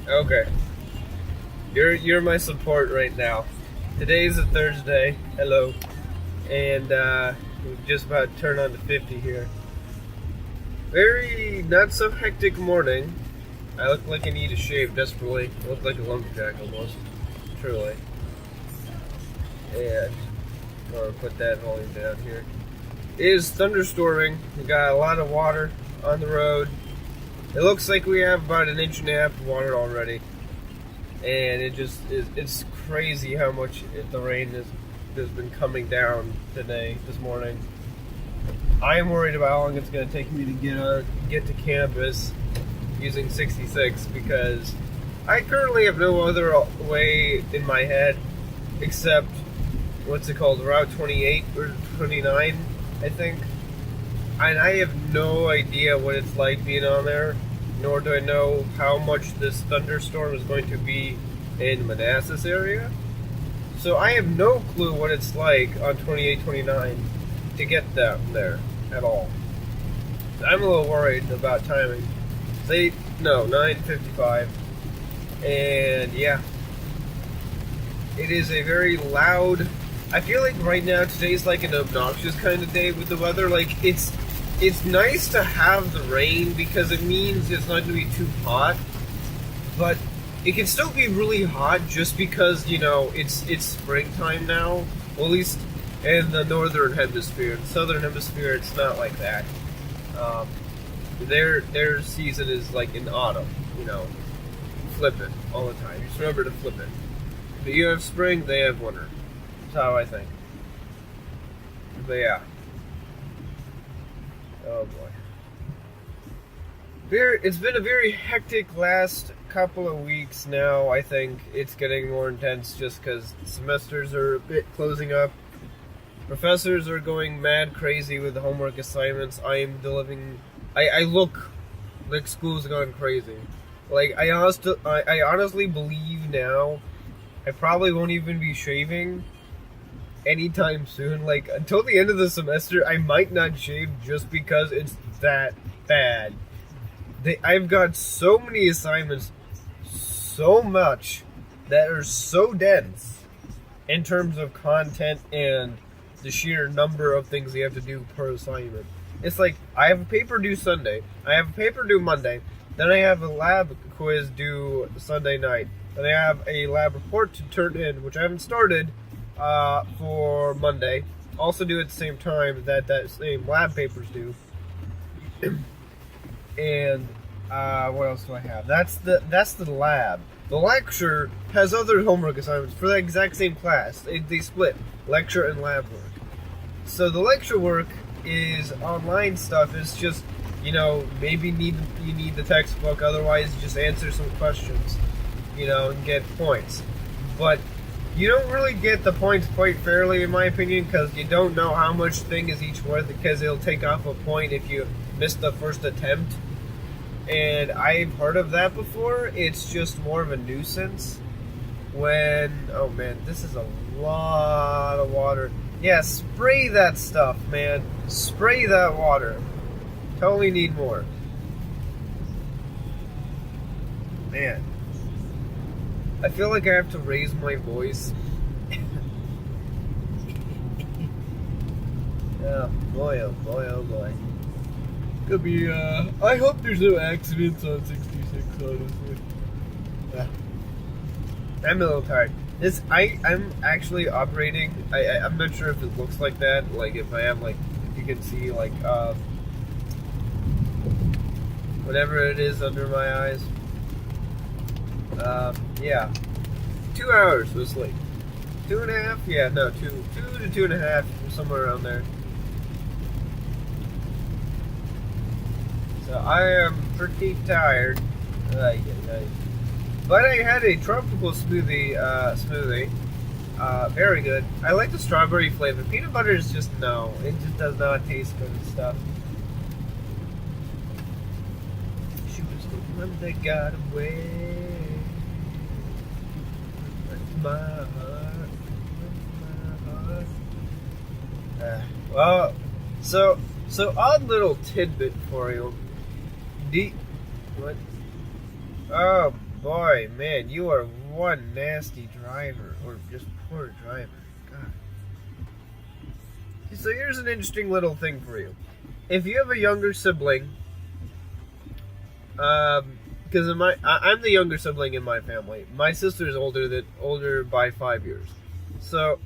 Okay. You're my support right now. Today's a Thursday. Hello. And we're just about to turn on to 50 here. Very not so hectic morning. I look like I need a shave desperately. I look like a lumberjack almost. Truly. And I'll put that volume down here. It is thunderstorming. We got a lot of water on the road. It looks like we have about an inch and a half of water already. And it just is, it's crazy how much the rain has been coming down this morning. I am worried about how long it's going to take me to get to campus using 66 because I currently have no other way in my head except what's it called, Route 28 or 29, I think. And I have no idea what it's like being on there, nor do I know how much this thunderstorm is going to be in Manassas area. So I have no clue what it's like on 28, 29 to get down there at all. I'm a little worried about timing. Say, no, 9:55. And yeah, it is a very loud, I feel like right now today's like an obnoxious kind of day with the weather. Like it's nice to have the rain because it means it's not going to be too hot, but it can still be really hot just because, you know, it's springtime now. Well, at least in the northern hemisphere. In the southern hemisphere, it's not like that. Their season is like in autumn, you know, flip it all the time. Just remember to flip it. But you have spring, they have winter. That's how I think. But yeah. Oh boy. It's been a very hectic last couple of weeks now. I think it's getting more intense just because semesters are a bit closing up. Professors are going mad crazy with the homework assignments. I look like school's gone crazy. Like I honestly believe now I probably won't even be shaving anytime soon. Like until the end of the semester, I might not shave just because it's that bad. I've got so many assignments, so much that are so dense in terms of content and the sheer number of things you have to do per assignment. It's like I have a paper due Sunday, I have a paper due Monday, then I have a lab quiz due Sunday night, then I have a lab report to turn in, which I haven't started for Monday. Also due at the same time that same lab paper's due. And what else do I have? That's the lab. The lecture has other homework assignments for the exact same class. They split lecture and lab work. So the lecture work is online stuff. It's just, you know, maybe you need the textbook. Otherwise, just answer some questions, you know, and get points. But you don't really get the points quite fairly, in my opinion, because you don't know how much thing is each worth, because it'll take off a point if you miss the first attempt. And I've heard of that before. It's just more of a nuisance when, oh man, this is a lot of water. Yeah, spray that stuff, man. Spray that water. Totally need more. Man. I feel like I have to raise my voice. Oh boy, oh boy, oh boy. Could be, I hope there's no accidents on 66, honestly. Yeah. I'm a little tired. I'm actually operating, I'm not sure if it looks like that, like if I have, like, if you can see, like, whatever it is under my eyes. Yeah. 2 hours of sleep. 2.5? Yeah, no, 2 to 2.5, somewhere around there. So I am pretty tired. But I had a tropical smoothie. Very good. I like the strawberry flavor. Peanut butter is just no. It just does not taste good and stuff. She was the one that got away. That's my heart. My heart. Well, so odd little tidbit for you. What? Oh Boy, man, you are one nasty driver, or just poor driver. God. So here's an interesting little thing for you. If you have a younger sibling, because I'm the younger sibling in my family. My sister's older by 5 years. So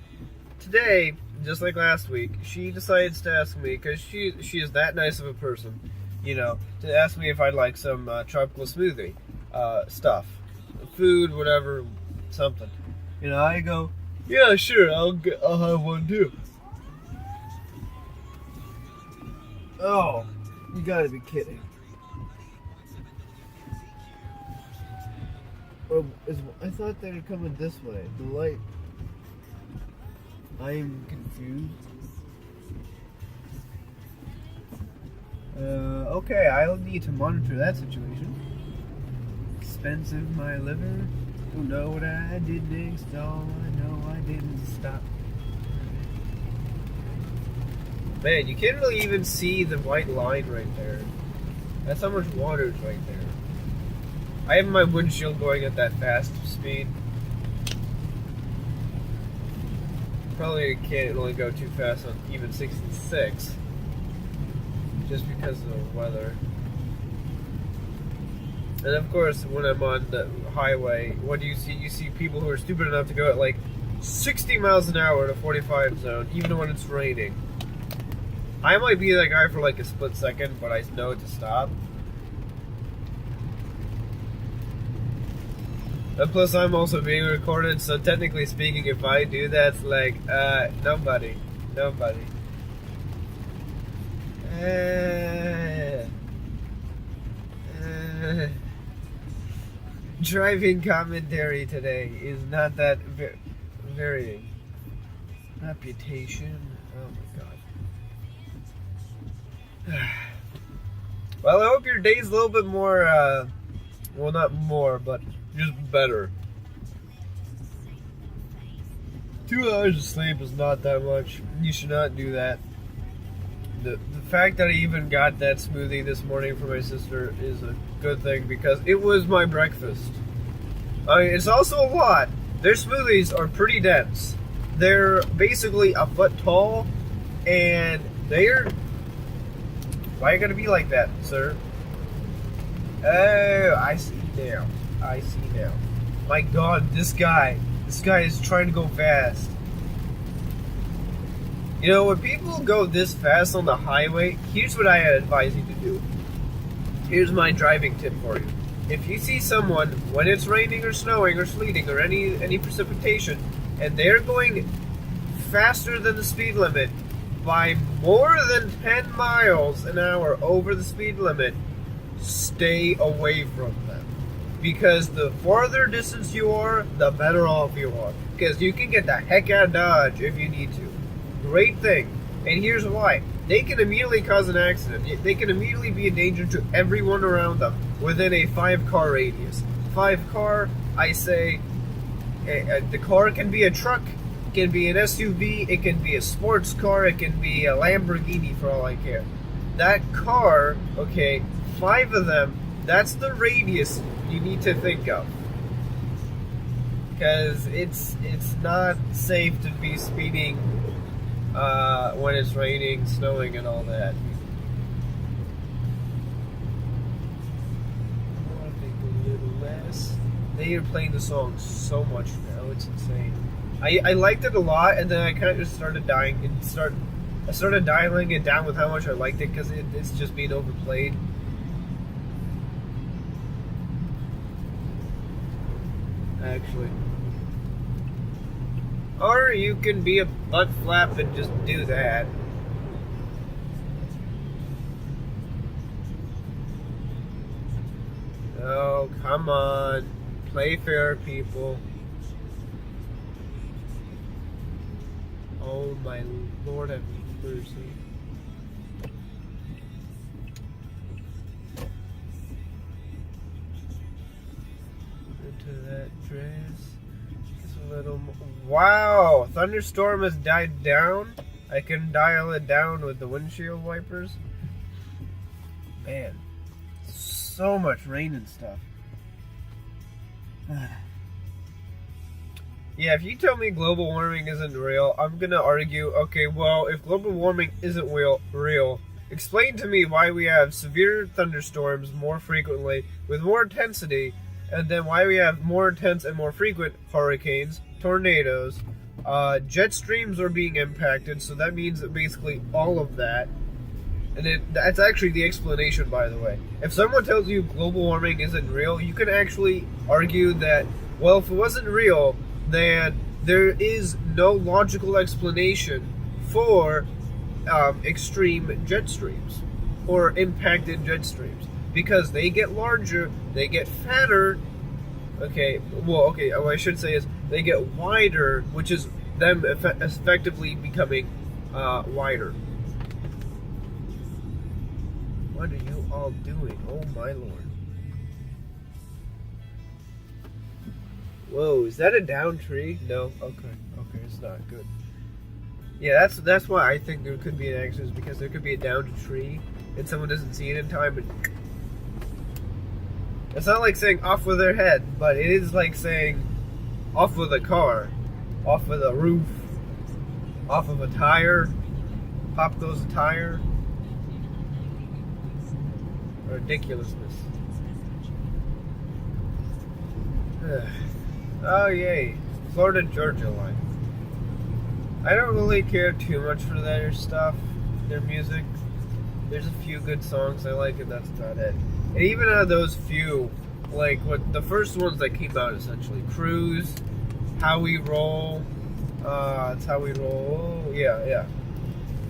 today, just like last week, she decides to ask me, because she is that nice of a person, to ask me if I'd like some tropical smoothie stuff, food, whatever, something. I go, yeah, sure, I'll have one too. Oh, you gotta be kidding. I thought they were coming this way. The light. I'm confused. Okay, I'll need to monitor that situation. Expensive, my liver. Don't know what I did next. All I know, I didn't stop. Man, you can't really even see the white line right there. That's how much water is right there. I have my windshield going at that fast speed. Probably can't really go too fast on even 66. Just because of the weather. And of course, when I'm on the highway, what do you see? You see people who are stupid enough to go at like 60 miles an hour in a 45 zone, even when it's raining. I might be that guy for like a split second, but I know to stop. And plus, I'm also being recorded, so technically speaking, if I do that, it's like, nobody. Driving commentary today is not that varying. Reputation. Oh my god. Well, I hope your day's a little bit more, well, not more, but just better. 2 hours of sleep is not that much. You should not do that. The fact that I even got that smoothie this morning for my sister is a good thing because it was my breakfast. I mean, it's also a lot. Their smoothies are pretty dense. They're basically a foot tall, and they're... Why are you gonna be like that, sir? Oh, I see now. My god, this guy is trying to go fast. When people go this fast on the highway, here's what I advise you to do. Here's my driving tip for you. If you see someone, when it's raining or snowing or sleeting or any precipitation, and they're going faster than the speed limit by more than 10 miles an hour over the speed limit, stay away from them. Because the farther distance you are, the better off you are. Because you can get the heck out of Dodge if you need to. Great thing. And here's why. They can immediately cause an accident. They can immediately be a danger to everyone around them within a 5-car radius. 5-car, I say, the car can be a truck, it can be an SUV, it can be a sports car, it can be a Lamborghini for all I care. That car, okay, 5 of them, that's the radius you need to think of. Because it's not safe to be speeding when it's raining, snowing, and all that. I think a little less. They are playing the song so much now, it's insane. I liked it a lot, and then I kind of just started I started dialing it down with how much I liked it because it's just being overplayed. Actually. Or you can be a butt flap and just do that. Oh, come on. Play fair, people. Oh my Lord, have mercy. Into that dress. A little more. Wow, thunderstorm has died down. I can dial it down with the windshield wipers. Man, so much rain and stuff. Yeah, if you tell me global warming isn't real, I'm gonna argue, okay, well, if global warming isn't real, explain to me why we have severe thunderstorms more frequently with more intensity, and then why we have more intense and more frequent hurricanes, tornadoes, jet streams are being impacted, so that means that basically all of that. And that's actually the explanation, by the way. If someone tells you global warming isn't real, you can actually argue that, well, if it wasn't real, then there is no logical explanation for extreme jet streams or impacted jet streams. Because they get larger, they get fatter. What I should say is they get wider, which is them effectively becoming wider. What are you all doing? Oh my lord. Whoa, is that a downed tree? No? Okay, it's not good. Yeah, that's why I think there could be an accident, because there could be a downed tree and someone doesn't see it in time and... It's not like saying off with their head, but it is like saying off with a car, off with a roof, off of a tire, pop goes a tire. Ridiculousness. Oh yay, Florida-Georgia line. I don't really care too much for their stuff, their music. There's a few good songs I like, and that's about it. And even out of those few, like what the first ones that came out, essentially, Cruise, How We Roll, it's How We Roll. Oh, yeah,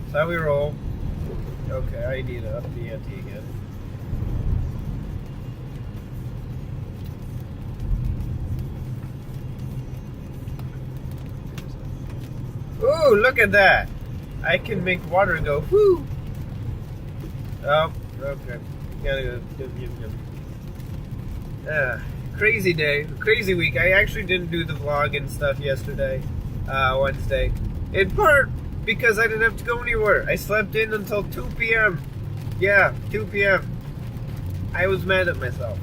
it's How We Roll. Okay, I need to up the ante again. Ooh, look at that! I can make water go whoo! Oh, okay. Gotta go. Crazy day, crazy week. I actually didn't do the vlog and stuff yesterday, Wednesday. In part because I didn't have to go anywhere. I slept in until 2 p.m. Yeah, 2 p.m. I was mad at myself.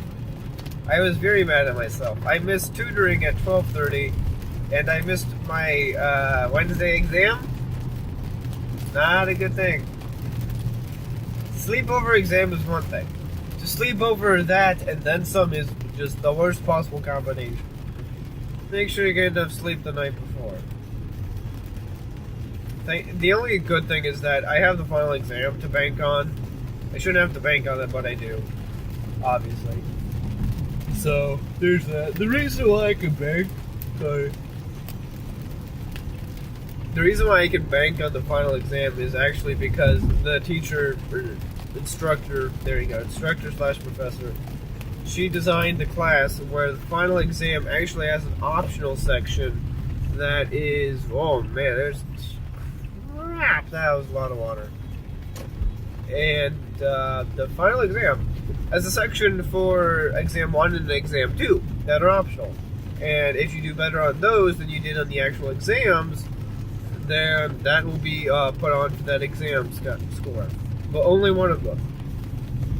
I was very mad at myself. I missed tutoring at 12:30. And I missed my Wednesday exam. Not a good thing. Sleepover exam is one thing. To sleep over that and then some is just the worst possible combination. Make sure you get enough sleep the night before. The only good thing is that I have the final exam to bank on. I shouldn't have to bank on it, but I do. Obviously. So, there's that. The reason why I can bank... Sorry. The reason why I can bank on the final exam is actually because the teacher, or instructor, there you go, instructor/professor, she designed the class where the final exam actually has an optional section that is, oh man, there's crap, that was a lot of water. And the final exam has a section for exam 1 and exam 2 that are optional. And if you do better on those than you did on the actual exams, then that will be put on to that exam score. But only one of them.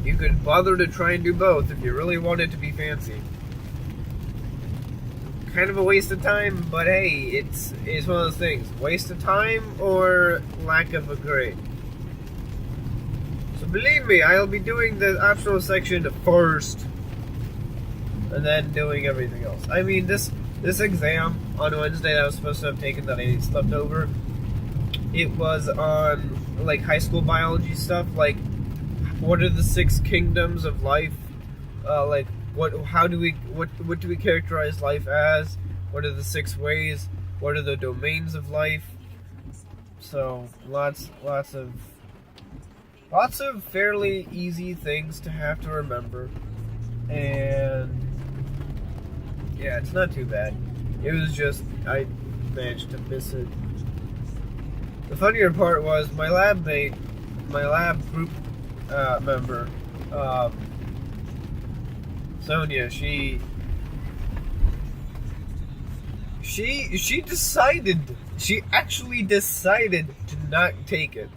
You could bother to try and do both if you really wanted to be fancy. Kind of a waste of time, but hey, it's one of those things. Waste of time or lack of a grade. So believe me, I'll be doing the optional section first. And then doing everything else. I mean, this exam on Wednesday that I was supposed to have taken that I slept over, it was on like high school biology stuff, like what are the 6 kingdoms of life, like what do we characterize life as, what are the 6 ways, what are the domains of life. So lots of fairly easy things to have to remember, and yeah, it's not too bad. It was just, I managed to miss it. The funnier part was my lab group member, Sonia, she actually decided to not take it.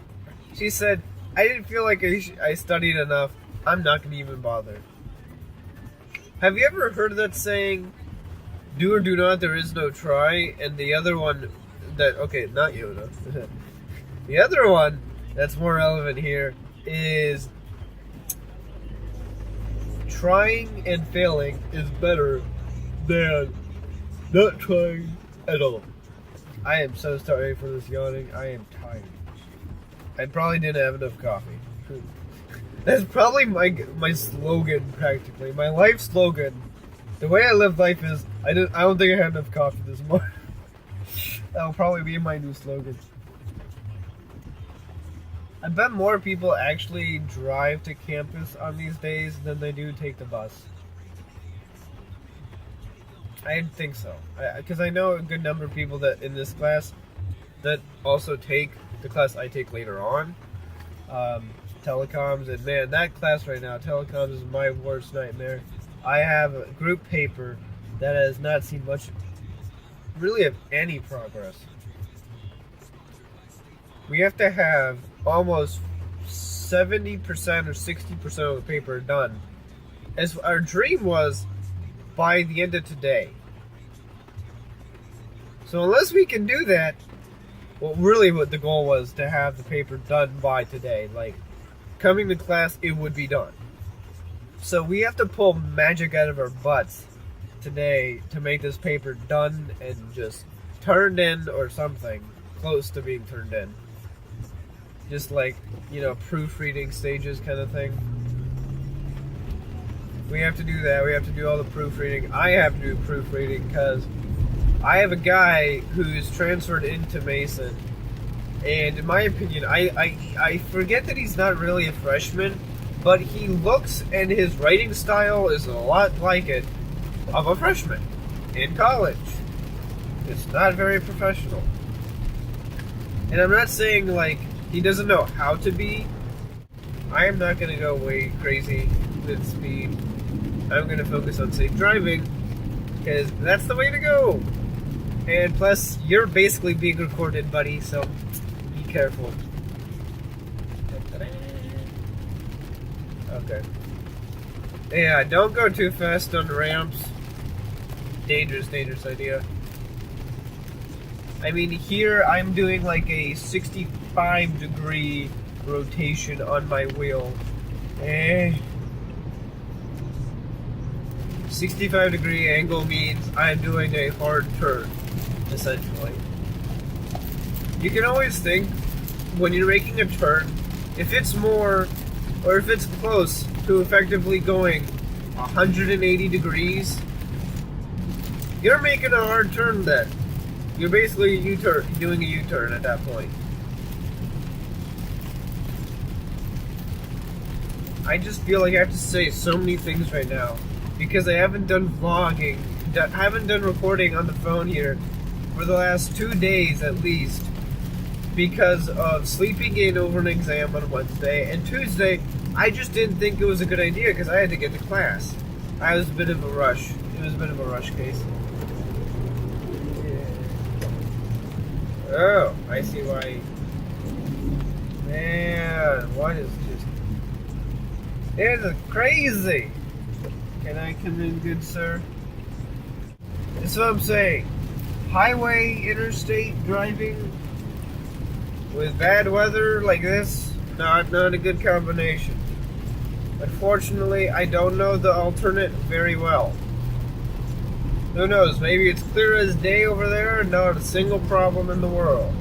She said, I didn't feel like I studied enough, I'm not going to even bother. Have you ever heard of that saying? Do or do not, there is no try. And the other one okay, not Yoda. The other one that's more relevant here is trying and failing is better than not trying at all. I am so sorry for this yawning. I am tired. I probably didn't have enough coffee. That's probably my slogan, practically. My life slogan. The way I live life is, I don't think I had enough coffee this morning. That'll probably be my new slogan. I bet more people actually drive to campus on these days than they do take the bus. I think so. Because I know a good number of people that in this class that also take the class I take later on. Telecoms, and man, that class right now, telecoms, is my worst nightmare. I have a group paper that has not seen much, really, of any progress. We have to have almost 70% or 60% of the paper done, as our dream was, by the end of today. So unless we can do that, well, really what the goal was to have the paper done by today. Like, coming to class, it would be done. So we have to pull magic out of our butts today to make this paper done and just turned in, or something close to being turned in. Just like, proofreading stages kind of thing. We have to do that. We have to do all the proofreading. I have to do proofreading because I have a guy who's transferred into Mason. And in my opinion, I forget that he's not really a freshman, but he looks, and his writing style is a lot like it of a freshman in college. It's not very professional. And I'm not saying, like, he doesn't know how to be. I am not going to go way crazy with speed. I'm going to focus on safe driving, because that's the way to go. And plus, you're basically being recorded, buddy, so be careful. Okay. Yeah, don't go too fast on ramps. Dangerous idea. I mean, here I'm doing like a 65-degree rotation on my wheel. 65-degree angle means I'm doing a hard turn, essentially. You can always think, when you're making a turn, if it's more, or if it's close to effectively going 180 degrees, you're making a hard turn then. You're basically doing a U-turn at that point. I just feel like I have to say so many things right now, because I haven't done vlogging, haven't done recording on the phone here for the last 2 days at least, because of sleeping in over an exam on Wednesday, and Tuesday I just didn't think it was a good idea because I had to get to class. I was a bit of a rush. It was a bit of a rush case. Oh, I see why. Man, what is this? This is crazy. Can I come in, good sir? That's what I'm saying. Highway, interstate driving with bad weather like this, not a good combination. Unfortunately, I don't know the alternate very well. Who knows, maybe it's clear as day over there and not a single problem in the world.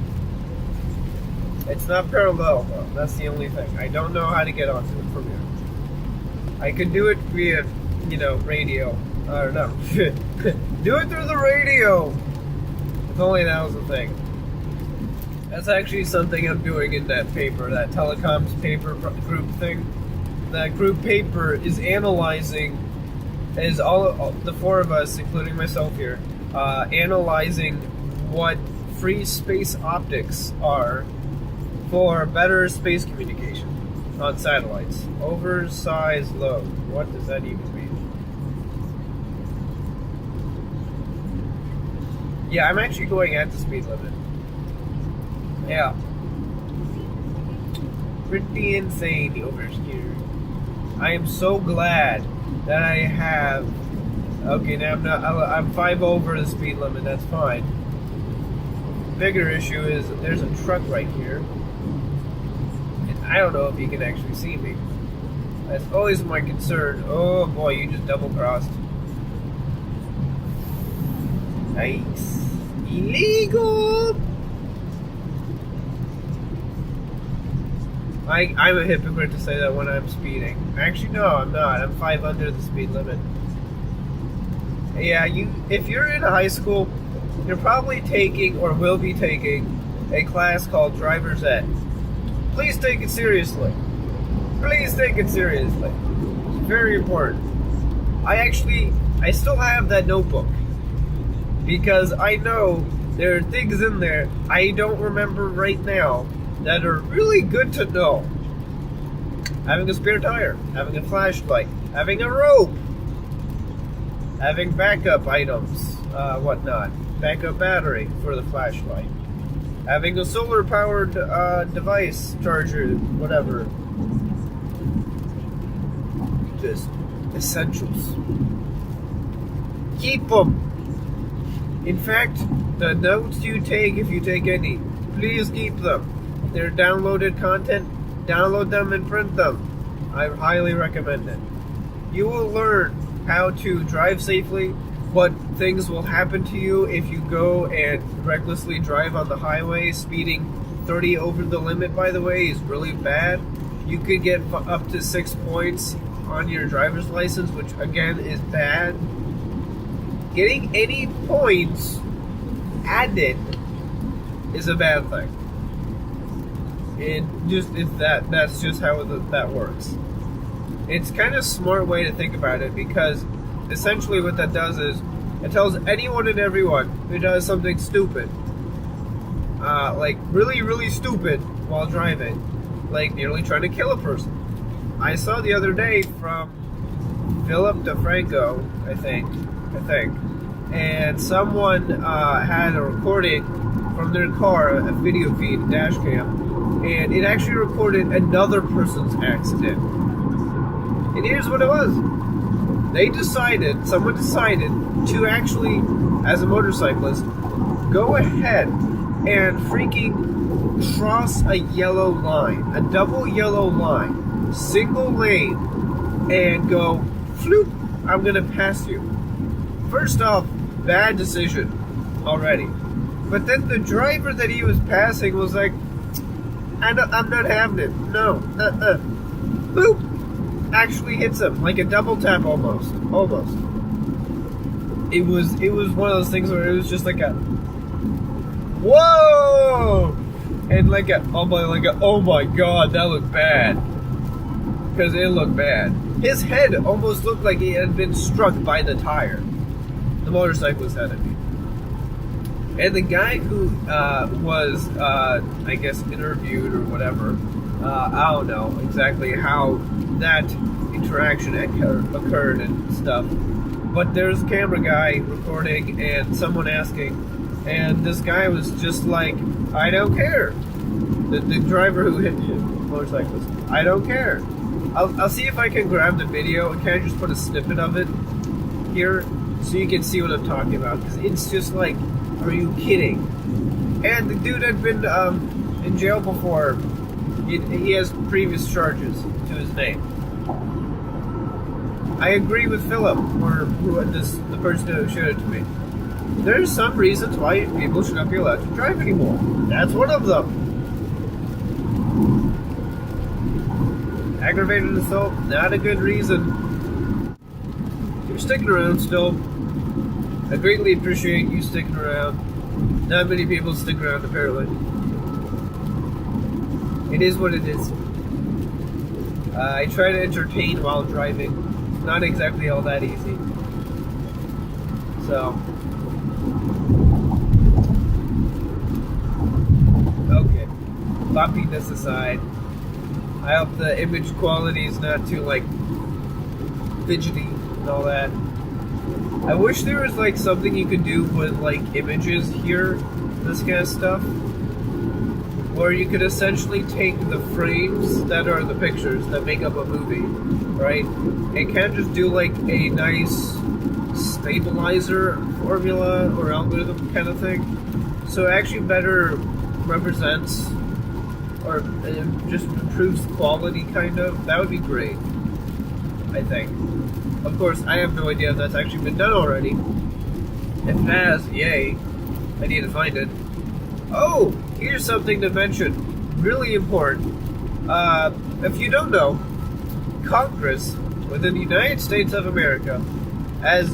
It's not parallel, though. That's the only thing. I don't know how to get onto it from here. I could do it via, radio. Or no. Do it through the radio! If only that was the thing. That's actually something I'm doing in that paper, that telecoms paper group thing. That group paper is analyzing, is all the four of us, including myself here, analyzing what free space optics are for better space communication on satellites. Oversized load. What does that even mean? Yeah, I'm actually going at the speed limit. Yeah. Pretty insane over here. I am so glad that I have Okay, now I'm 5 over the speed limit. That's fine. Bigger issue is there's a truck right here, and I don't know if he can actually see me. That's always my concern. Oh boy, you just double crossed. Nice. Illegal! I'm a hypocrite to say that when I'm speeding. Actually, no, I'm not. I'm 5 under the speed limit. Yeah, if you're in high school, you're probably taking or will be taking a class called Driver's Ed. Please take it seriously. Please take it seriously. It's very important. I still have that notebook because I know there are things in there I don't remember right now that are really good to know. Having a spare tire, having a flashlight, having a rope, having backup items, whatnot, backup battery for the flashlight, having a solar-powered device, charger, whatever. Just essentials. Keep them. In fact, the notes you take, if you take any, please keep them. They're downloaded content. Download them and print them. I highly recommend it. You will learn how to drive safely, what things will happen to you if you go and recklessly drive on the highway. Speeding 30 over the limit, by the way, is really bad. You could get up to 6 points on your driver's license, which again is bad. Getting any points added is a bad thing. That's just how that works. It's kind of a smart way to think about it, because essentially what that does is it tells anyone and everyone who does something stupid, like really, really stupid while driving, like nearly trying to kill a person. I saw the other day from Philip DeFranco, I think, and someone had a recording from their car, a video feed, a dash cam, and it actually recorded another person's accident. And here's what it was. Someone decided to actually, as a motorcyclist, go ahead and freaking cross a yellow line, a double yellow line, single lane, and go, floop, I'm gonna pass you. First off, bad decision already. But then the driver that he was passing was like, I'm not having it. No, boop. Actually hits him like a double tap almost. It was one of those things where it was just like a whoa, and like a oh my god, that looked bad, because it looked bad. His head almost looked like he had been struck by the tire. The motorcyclist had it. And the guy who was, I guess, interviewed or whatever, I don't know exactly how that interaction occurred and stuff. But there's a camera guy recording and someone asking, and this guy was just like, I don't care. The driver who hit the motorcyclist, I don't care. I'll see if I can grab the video and kind of just put a snippet of it here so you can see what I'm talking about, because it's just like, are you kidding? And the dude had been in jail before. He has previous charges to his name. I agree with Philip, the person who showed it to me. There's some reasons why people should not be allowed to drive anymore. That's one of them. Aggravated assault, not a good reason. You're sticking around still. I greatly appreciate you sticking around. Not many people stick around, apparently. It is what it is. I try to entertain while driving. It's not exactly all that easy. So. Okay. Floppiness aside, I hope the image quality is not too, like, fidgety and all that. I wish there was like something you could do with like images here, this kind of stuff, where you could essentially take the frames that are the pictures that make up a movie, right, and kind of just do like a nice stabilizer formula or algorithm kind of thing. So it actually better represents or just improves quality, kind of. That would be great, I think. Of course, I have no idea if that's actually been done already. If it has, yay. I need to find it. Oh, here's something to mention. Really important. If you don't know, Congress within the United States of America, as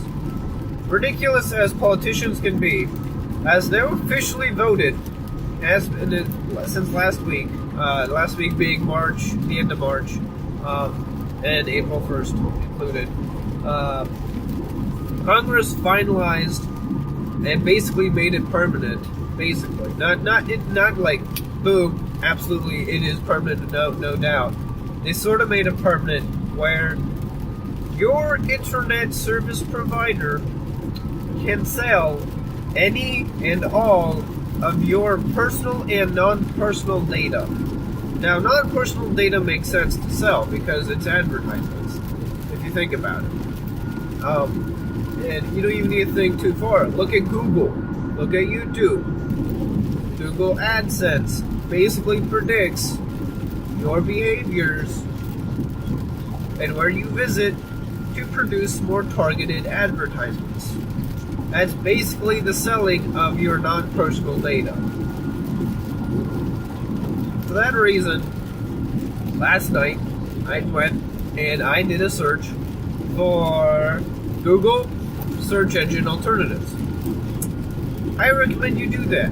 ridiculous as politicians can be, has now officially voted, since last week. Last week being March, the end of March, and April 1st included. Congress finalized and basically made it permanent. Basically, not like boom, absolutely it is permanent, no doubt. They sort of made it permanent where your internet service provider can sell any and all of your personal and non-personal data. Now, non-personal data makes sense to sell because it's advertisements, if you think about it. And you don't even need to think too far. Look at Google. Look at YouTube. Google AdSense basically predicts your behaviors and where you visit to produce more targeted advertisements. That's basically the selling of your non-personal data. For that reason, last night I went and I did a search for Google search engine alternatives. I recommend you do that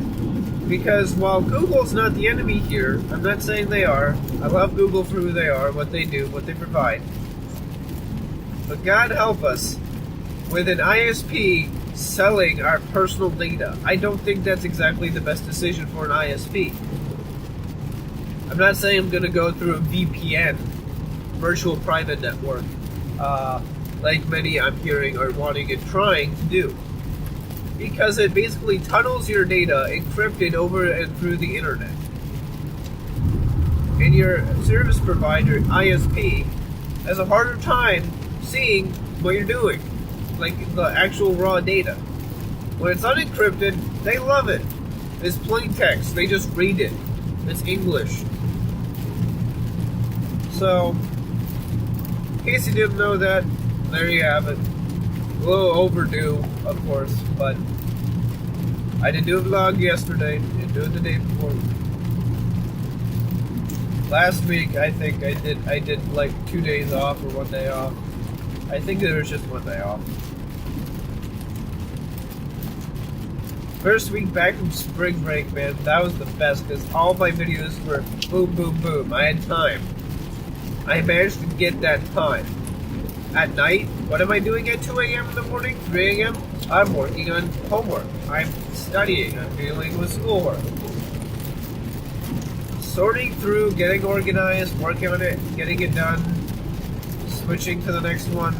because while Google's not the enemy here, I'm not saying they are. I love Google for who they are, what they do, what they provide. But God help us with an ISP selling our personal data. I don't think that's exactly the best decision for an ISP. I'm not saying I'm going to go through a VPN, virtual private network, like many I'm hearing are wanting and trying to do. Because it basically tunnels your data encrypted over and through the internet. And your service provider, ISP, has a harder time seeing what you're doing. Like the actual raw data. When it's unencrypted, they love it. It's plain text. They just read it. It's English. So, in case you didn't know that, there you have it. A little overdue, of course, but I didn't do a vlog yesterday. Didn't do it the day before. Last week, I think I did like 2 days off or 1 day off. I think there was just 1 day off. First week back from spring break, man, that was the best because all my videos were boom, boom, boom. I had time. I managed to get that time. At night, what am I doing at 2 a.m. in the morning, 3 a.m.? I'm working on homework. I'm studying. I'm dealing with schoolwork. Sorting through, getting organized, working on it, getting it done, switching to the next one.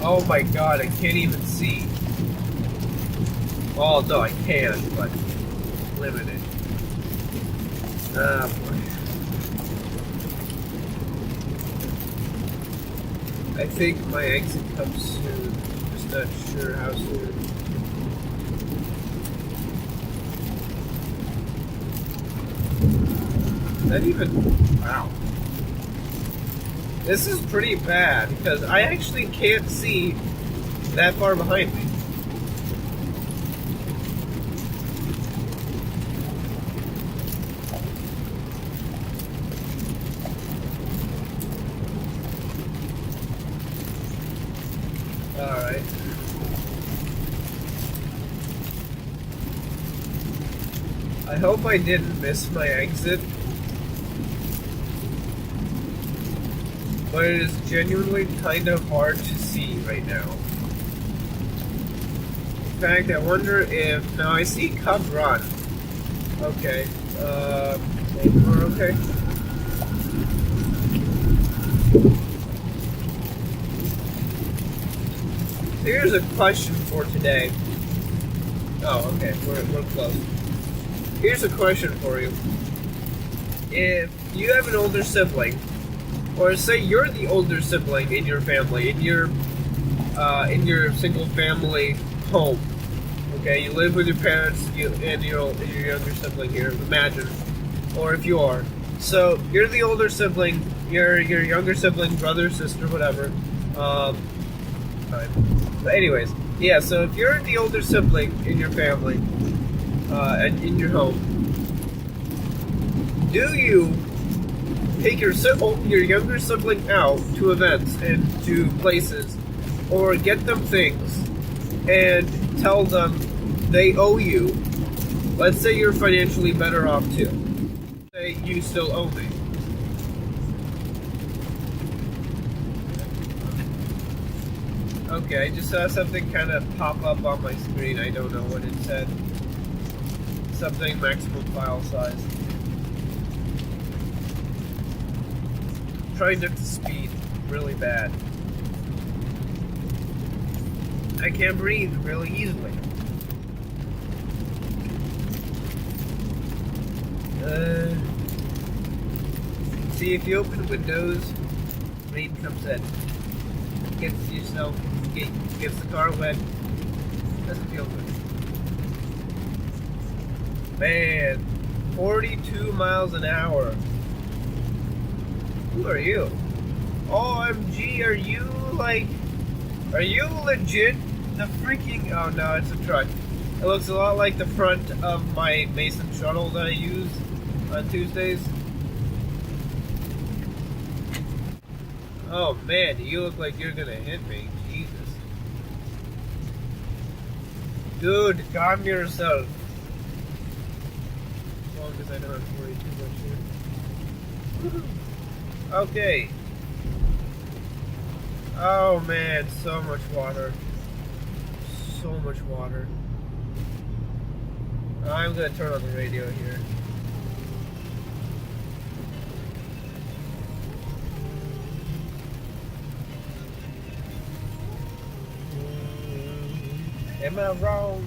Oh my god, I can't even see. Well, no, I can, but limited. Ah, boy. I think my exit comes soon. Just not sure how soon. Not even. Wow. This is pretty bad because I actually can't see that far behind me. Alright. I hope I didn't miss my exit. But it is genuinely kind of hard to see right now. In fact, I wonder if... Now I see Cub Run. Okay. We're okay. Here's a question for today. Oh, okay. We're close. Here's a question for you. If you have an older sibling, or say you're the older sibling in your family, and you're in your single family home. Okay, you live with your parents and your younger sibling here. Imagine, or if you are. So you're the older sibling. Your younger sibling, brother, sister, whatever. Fine. But anyways, yeah. So if you're the older sibling in your family, and in your home, do you take your younger sibling out to events and to places, or get them things and tell them they owe you? Let's say you're financially better off too. Say you still owe me. Okay, I just saw something kind of pop up on my screen. I don't know what it said. Something maximum file size. Trying not to speed really bad. I can't breathe really easily. See, if you open Windows, rain comes in. Gets yourself, gets the car wet. Doesn't feel good. Man, 42 miles an hour. Who are you? OMG, are you legit the freaking, oh no, it's a truck. It looks a lot like the front of my Mason shuttle that I use on Tuesdays. Oh man, you look like you're gonna hit me. Jesus. Dude, calm yourself. As long as I don't have to worry too much here. Okay. Oh man, so much water. So much water. I'm gonna turn on the radio here. Am I wrong?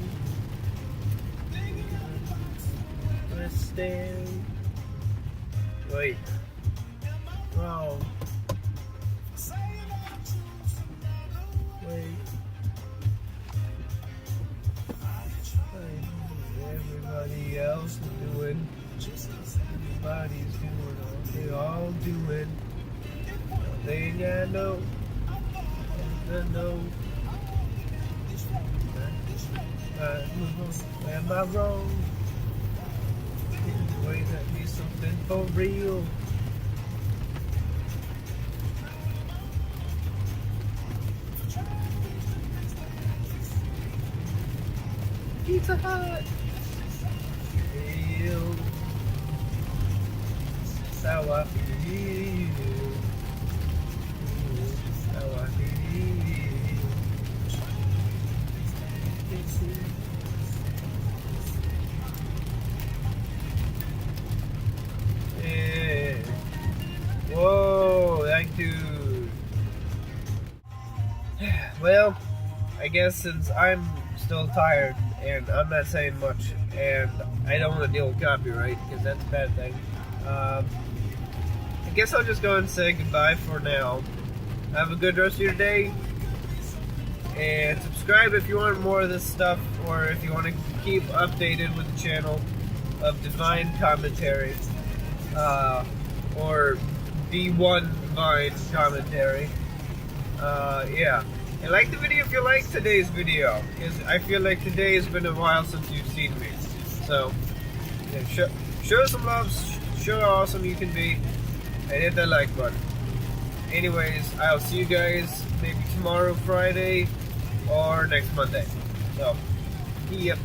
Understand? Wait. Wrong. Wait. Everybody else is doing. Everybody's doing what they all doing. One thing I know. I know. Am I wrong? Anyway, that be something for real. Pizza Hut. Feel. That's how I feel. That's how I feel. Yeah. Whoa, that dude. Well, I guess since I'm still tired and I'm not saying much and I don't want to deal with copyright because that's a bad thing, I guess I'll just go and say goodbye for now. Have a good rest of your day. And subscribe if you want more of this stuff, or if you want to keep updated with the channel of Divine Commentary, or D1 Divine Commentary. Yeah. And like the video if you like today's video, because I feel like today has been a while since you've seen me. So, yeah, show some love, show how awesome you can be, and hit that like button. Anyways, I'll see you guys maybe tomorrow, Friday, or next Monday. So, yep.